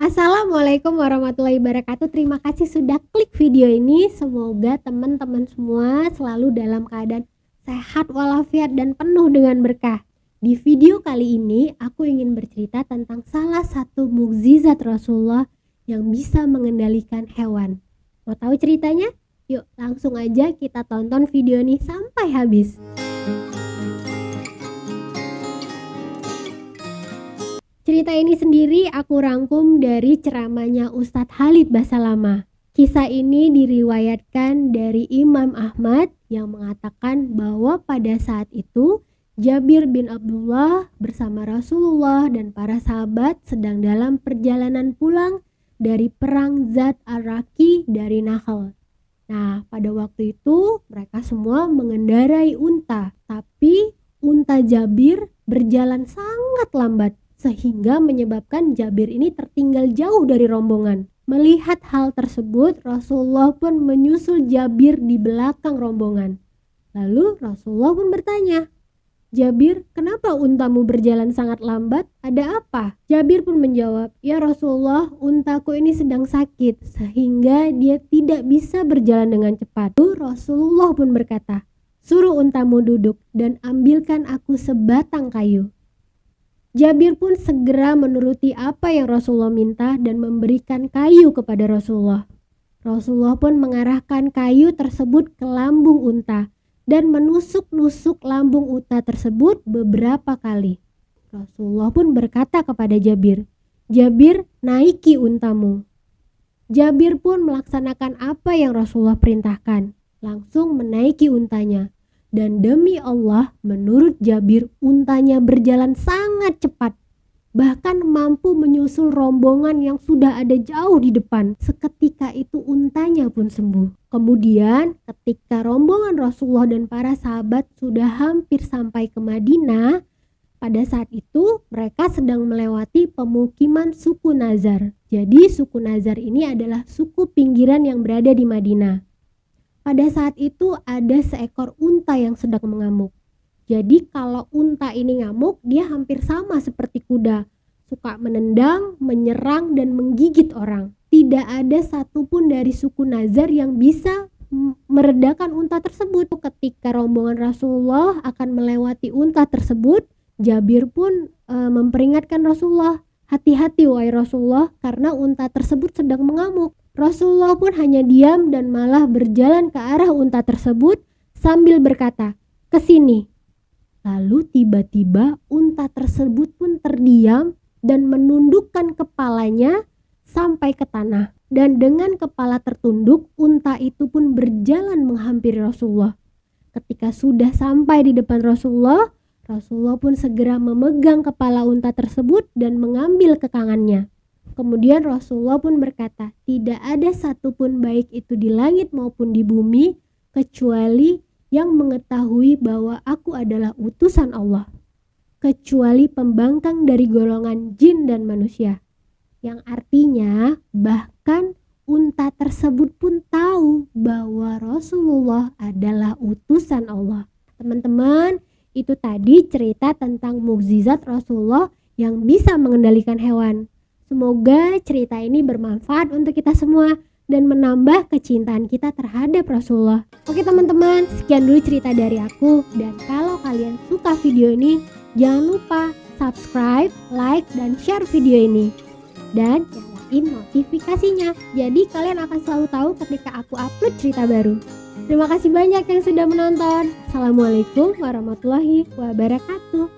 Assalamualaikum warahmatullahi wabarakatuh. Terima kasih sudah klik video ini. Semoga teman-teman semua selalu dalam keadaan sehat walafiat dan penuh dengan berkah. Di video kali ini aku ingin bercerita tentang salah satu mukjizat Rasulullah yang bisa mengendalikan hewan. Mau tahu ceritanya? Yuk langsung aja kita tonton video ini sampai habis. Cerita ini sendiri aku rangkum dari ceramahnya Ustadz Khalid Basalamah. Kisah ini diriwayatkan dari Imam Ahmad yang mengatakan bahwa pada saat itu Jabir bin Abdullah bersama Rasulullah dan para sahabat sedang dalam perjalanan pulang dari perang Zat Ar-Raqi dari Nakhal. Nah, pada waktu itu mereka semua mengendarai unta, tapi unta Jabir berjalan sangat lambat sehingga menyebabkan Jabir ini tertinggal jauh dari rombongan. Melihat hal tersebut, Rasulullah pun menyusul Jabir di belakang rombongan. Lalu Rasulullah pun bertanya, "Jabir, kenapa untamu berjalan sangat lambat? Ada apa?" Jabir pun menjawab, "Ya Rasulullah, untaku ini sedang sakit sehingga dia tidak bisa berjalan dengan cepat." Lalu Rasulullah pun berkata, "Suruh untamu duduk dan ambilkan aku sebatang kayu." Jabir pun segera menuruti apa yang Rasulullah minta dan memberikan kayu kepada Rasulullah. Rasulullah pun mengarahkan kayu tersebut ke lambung unta dan menusuk-nusuk lambung unta tersebut beberapa kali. Rasulullah pun berkata kepada Jabir, "Jabir, naiki untamu." Jabir pun melaksanakan apa yang Rasulullah perintahkan, langsung menaiki untanya. Dan demi Allah, menurut Jabir, untanya berjalan sangat cepat, bahkan mampu menyusul rombongan yang sudah ada jauh di depan. Seketika itu untanya pun sembuh. Kemudian ketika rombongan Rasulullah dan para sahabat sudah hampir sampai ke Madinah, pada saat itu mereka sedang melewati pemukiman suku Nazar. Jadi suku Nazar ini adalah suku pinggiran yang berada di Madinah. Pada saat itu ada seekor unta yang sedang mengamuk. Jadi kalau unta ini ngamuk, dia hampir sama seperti kuda, suka menendang, menyerang, dan menggigit orang. Tidak ada satupun dari suku Nazar yang bisa meredakan unta tersebut. Ketika rombongan Rasulullah akan melewati unta tersebut, Jabir pun memperingatkan Rasulullah, "Hati-hati wahai Rasulullah, karena unta tersebut sedang mengamuk." Rasulullah pun hanya diam dan malah berjalan ke arah unta tersebut sambil berkata, "Kesini." Lalu tiba-tiba unta tersebut pun terdiam dan menundukkan kepalanya sampai ke tanah. Dan dengan kepala tertunduk, unta itu pun berjalan menghampiri Rasulullah. Ketika sudah sampai di depan Rasulullah, Rasulullah pun segera memegang kepala unta tersebut dan mengambil kekangannya. Kemudian Rasulullah pun berkata, "Tidak ada satupun baik itu di langit maupun di bumi kecuali yang mengetahui bahwa aku adalah utusan Allah, kecuali pembangkang dari golongan jin dan manusia." Yang artinya bahkan unta tersebut pun tahu bahwa Rasulullah adalah utusan Allah. Teman-teman, itu tadi cerita tentang mukjizat Rasulullah yang bisa mengendalikan hewan. Semoga cerita ini bermanfaat untuk kita semua dan menambah kecintaan kita terhadap Rasulullah. Oke teman-teman, sekian dulu cerita dari aku. Dan kalau kalian suka video ini, jangan lupa subscribe, like, dan share video ini. Dan nyalain notifikasinya, jadi kalian akan selalu tahu ketika aku upload cerita baru. Terima kasih banyak yang sudah menonton. Assalamualaikum warahmatullahi wabarakatuh.